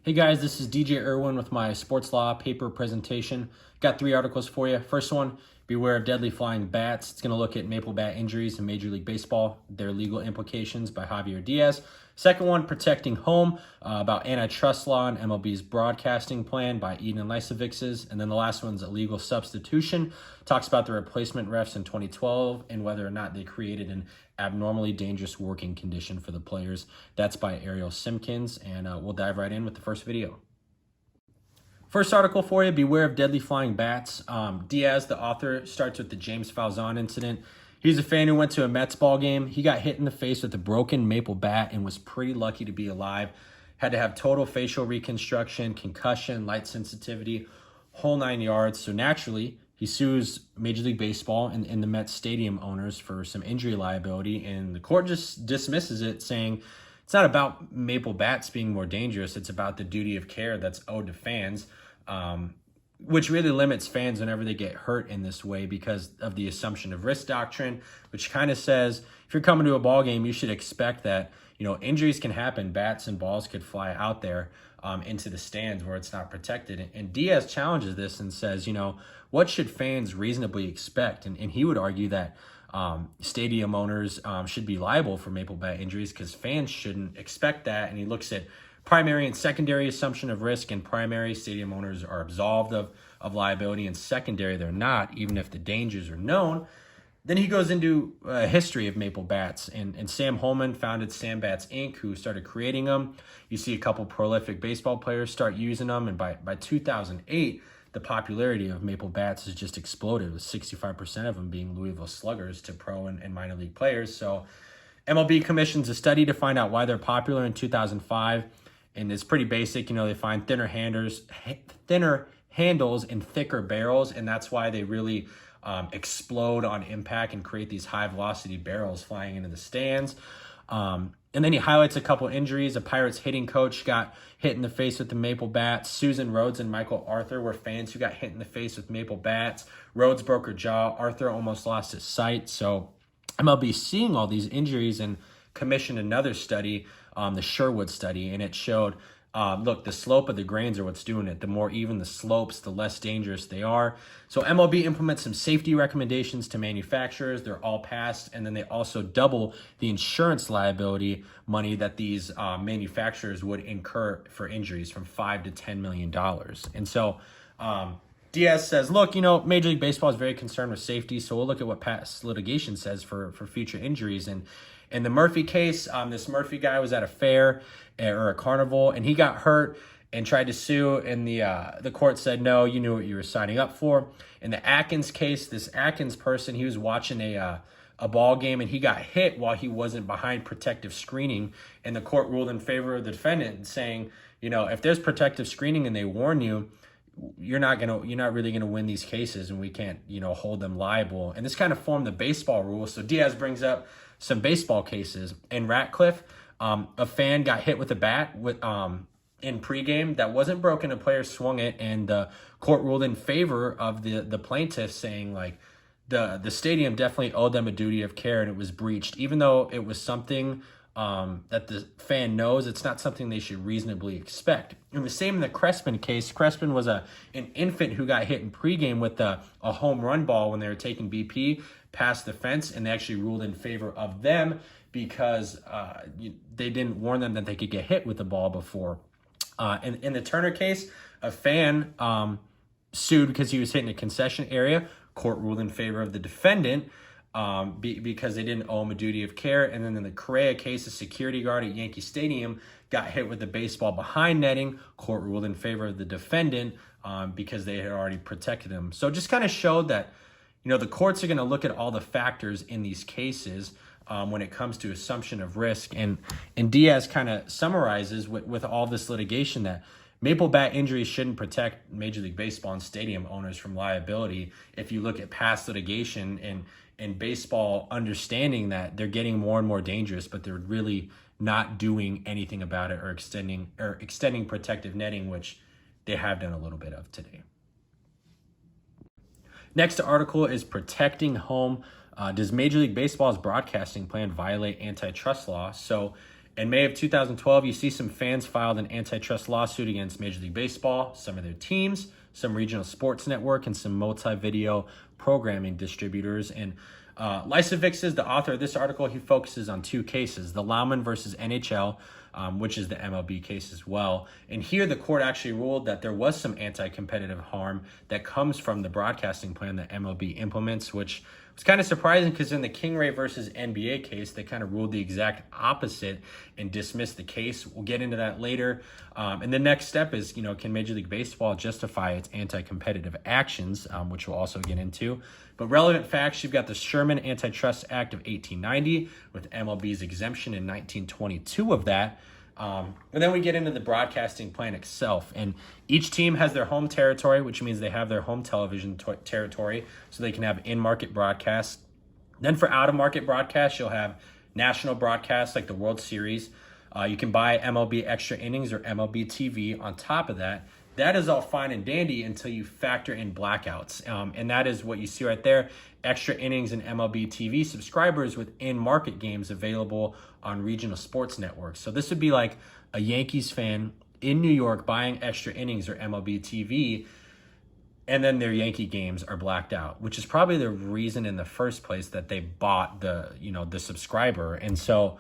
Hey guys, this is DJ Irwin with my sports law paper presentation. Got 3 articles for you. First one, beware of deadly flying bats. It's going to look at maple bat injuries in Major League Baseball, their legal implications by Javier Diaz. Second one, protecting home, about antitrust law and MLB's broadcasting plan by Eden Lysovixes. And then the last one's illegal substitution. Talks about the replacement refs in 2012 and whether or not they created an abnormally dangerous working condition for the players. That's by Ariel Simpkins, and we'll dive right in with the first video. First article for you, beware of deadly flying bats. Diaz, the author, starts with the James Falzon incident. He's a fan who went to a Mets ball game. He got hit in the face with a broken maple bat and was pretty lucky to be alive. Had to have total facial reconstruction, concussion, light sensitivity, whole 9 yards. So naturally, he sues Major League Baseball and the Mets stadium owners for some injury liability, and the court just dismisses it, saying it's not about maple bats being more dangerous. It's about the duty of care that's owed to fans, which really limits fans whenever they get hurt in this way because of the assumption of risk doctrine, which kind of says if you're coming to a ball game, you should expect that, injuries can happen. Bats and balls could fly out there into the stands where it's not protected. And Diaz challenges this and says, what should fans reasonably expect? And he would argue that stadium owners should be liable for maple bat injuries because fans shouldn't expect that. And he looks at primary and secondary assumption of risk. And primary, stadium owners are absolved of liability, and secondary, they're not, even if the dangers are known. Then he goes into a history of maple bats, and Sam Holman founded Sam Bats Inc., who started creating them. You see a couple prolific baseball players start using them, and by 2008, the popularity of maple bats has just exploded, with 65% of them being Louisville Sluggers to pro and minor league players. So MLB commissions a study to find out why they're popular in 2005, and it's pretty basic. They find thinner handles and thicker barrels, and that's why they really explode on impact and create these high velocity barrels flying into the stands. And then he highlights a couple injuries. A Pirates hitting coach got hit in the face with the maple bat. Susan Rhodes and Michael Arthur were fans who got hit in the face with maple bats. Rhodes broke her jaw. Arthur almost lost his sight. So MLB seeing all these injuries and commissioned another study, the Sherwood study, and it showed look, the slope of the grains are what's doing it. The more even the slopes, the less dangerous they are. So MLB implements some safety recommendations to manufacturers. They're all passed. And then they also double the insurance liability money that these manufacturers would incur for injuries, from $5 to $10 million. And so Diaz says, look, Major League Baseball is very concerned with safety. So we'll look at what past litigation says for future injuries. And in the Murphy case, this Murphy guy was at a fair or a carnival, and he got hurt and tried to sue, and the court said, no, you knew what you were signing up for. In the Atkins case, this Atkins person, he was watching a ball game, and he got hit while he wasn't behind protective screening, and the court ruled in favor of the defendant, saying, if there's protective screening and they warn you, you're not really gonna win these cases, and we can't hold them liable. And this kind of formed the baseball rule. So Diaz brings up some baseball cases. In Ratcliffe, a fan got hit with a bat in pregame that wasn't broken. A player swung it, and the court ruled in favor of the plaintiff, saying the stadium definitely owed them a duty of care, and it was breached, even though it was something that the fan knows. It's not something they should reasonably expect. And the same in the Crespin case. Crespin was an infant who got hit in pregame with a home run ball when they were taking BP past the fence, and they actually ruled in favor of them because they didn't warn them that they could get hit with the ball before. In the Turner case, a fan sued because he was hit in a concession area. Court ruled in favor of the defendant because they didn't owe him a duty of care. And then in the Correa case, a security guard at Yankee Stadium got hit with a baseball behind netting. Court ruled in favor of the defendant because they had already protected him. So it just kind of showed that the courts are going to look at all the factors in these cases when it comes to assumption of risk. And Diaz kind of summarizes with all this litigation that maple bat injuries shouldn't protect Major League Baseball and stadium owners from liability. If you look at past litigation and baseball understanding that they're getting more and more dangerous, but they're really not doing anything about it or extending protective netting, which they have done a little bit of today. Next article is protecting home. Does Major League Baseball's broadcasting plan violate antitrust law? So In May of 2012, you see some fans filed an antitrust lawsuit against Major League Baseball, some of their teams, some regional sports network, and some multi-video programming distributors. And Lysavix is the author of this article. He focuses on two cases, the Laumann versus NHL, which is the MLB case as well. And here the court actually ruled that there was some anti-competitive harm that comes from the broadcasting plan that MLB implements, which was kind of surprising because in the Kingery versus NBA case, they kind of ruled the exact opposite and dismissed the case. We'll get into that later. And the next step is, can Major League Baseball justify its anti-competitive actions, which we'll also get into. But relevant facts, you've got the Sherman Antitrust Act of 1890 with MLB's exemption in 1922 of that. And then we get into the broadcasting plan itself. And each team has their home territory, which means they have their home television territory, so they can have in-market broadcasts. Then for out-of-market broadcasts, you'll have national broadcasts like the World Series. You can buy MLB Extra Innings or MLB TV on top of that. That is all fine and dandy until you factor in blackouts. And that is what you see right there. Extra Innings and MLB TV subscribers with in-market games available on regional sports networks. So this would be like a Yankees fan in New York buying Extra Innings or MLB TV, and then their Yankee games are blacked out, which is probably the reason in the first place that they bought the subscriber. And so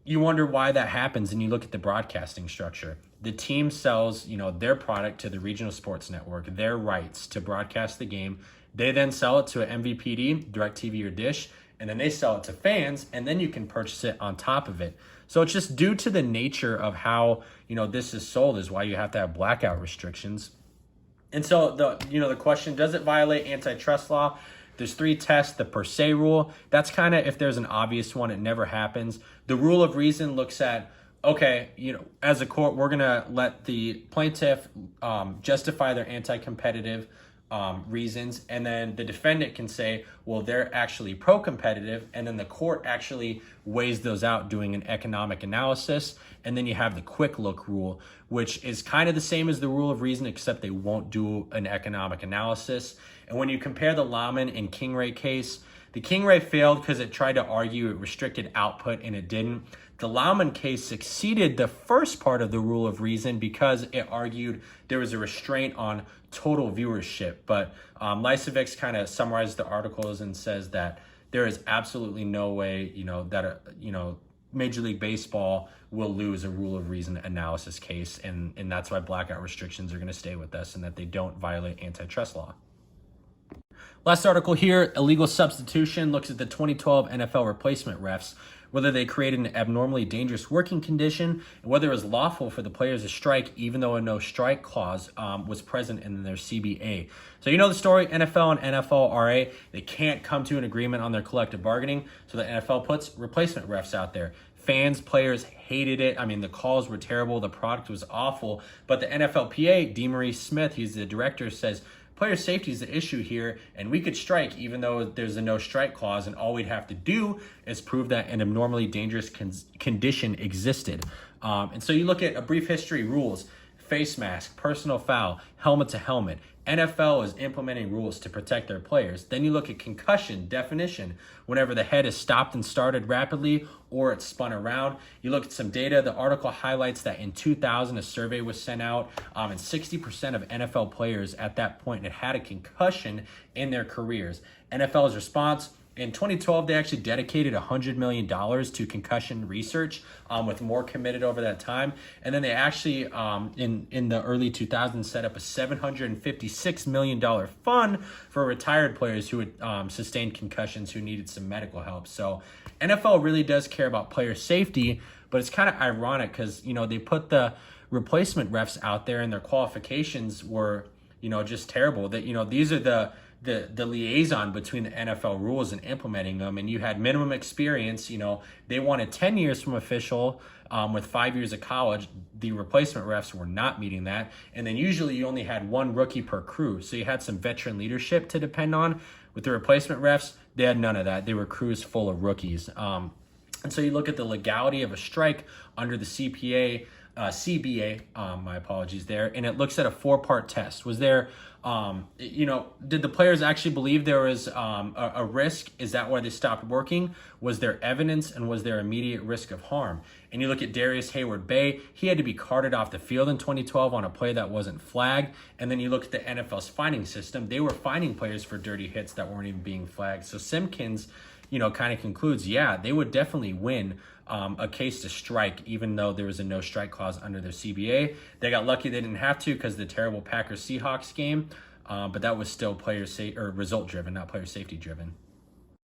you wonder why that happens, and you look at the broadcasting structure. The team sells, their product to the regional sports network, their rights to broadcast the game. They then sell it to an MVPD, DirecTV or Dish, and then they sell it to fans, and then you can purchase it on top of it. So it's just due to the nature of how, this is sold is why you have to have blackout restrictions. And so the question, does it violate antitrust law? There's three tests. The per se rule, that's kind of if there's an obvious one, it never happens. The rule of reason looks at, okay, as a court, we're going to let the plaintiff justify their anti-competitive reasons, and then the defendant can say, well, they're actually pro-competitive, and then the court actually weighs those out doing an economic analysis. And then you have the quick look rule, which is kind of the same as the rule of reason, except they won't do an economic analysis. And when you compare the Laumann and Kingery case, the Kingery failed because it tried to argue it restricted output and it didn't. The Laumann case succeeded the first part of the rule of reason because it argued there was a restraint on total viewership. But Lysavix kind of summarized the articles and says that there is absolutely no way, that Major League Baseball will lose a rule of reason analysis case, and that's why blackout restrictions are going to stay with us and that they don't violate antitrust law. Last article here, illegal substitution, looks at the 2012 NFL replacement refs, whether they created an abnormally dangerous working condition, and whether it was lawful for the players to strike even though a no-strike clause was present in their CBA. So you know the story, NFL and NFLRA, they can't come to an agreement on their collective bargaining, so the NFL puts replacement refs out there. Fans, players hated it. I mean, the calls were terrible. The product was awful. But the NFLPA, DeMaurice Smith, he's the director, says, player safety is the issue here, and we could strike even though there's a no-strike clause, and all we'd have to do is prove that an abnormally dangerous condition existed. And so you look at a brief history rules, face mask, personal foul, helmet to helmet. NFL is implementing rules to protect their players. Then you look at concussion definition, whenever the head is stopped and started rapidly or it's spun around. You look at some data. The article highlights that in 2000, a survey was sent out, and 60% of NFL players at that point had a concussion in their careers. NFL's response, in 2012, they actually dedicated $100 million to concussion research, with more committed over that time. And then they actually, in the early 2000s, set up a $756 million fund for retired players who had sustained concussions who needed some medical help. So NFL really does care about player safety, but it's kind of ironic because, they put the replacement refs out there and their qualifications were, just terrible. That, these are the liaison between the NFL rules and implementing them, and you had minimum experience. They wanted 10 years from official with 5 years of college. The replacement refs were not meeting that, and then usually you only had one rookie per crew, so you had some veteran leadership to depend on. With the replacement refs, they had none of that. They were crews full of rookies. And so you look at the legality of a strike under the CPA. CBA, my apologies there, and it looks at a 4-part test. Was there, did the players actually believe there was a risk? Is that why they stopped working? Was there evidence, and was there immediate risk of harm? And you look at Darius Hayward-Bay, he had to be carted off the field in 2012 on a play that wasn't flagged. And then you look at the NFL's finding system, they were finding players for dirty hits that weren't even being flagged. So Simpkins, kind of concludes, yeah, they would definitely win a case to strike, even though there was a no strike clause under their CBA. They got lucky they didn't have to because of the terrible Packers-Seahawks game, but that was still result driven, not player safety driven.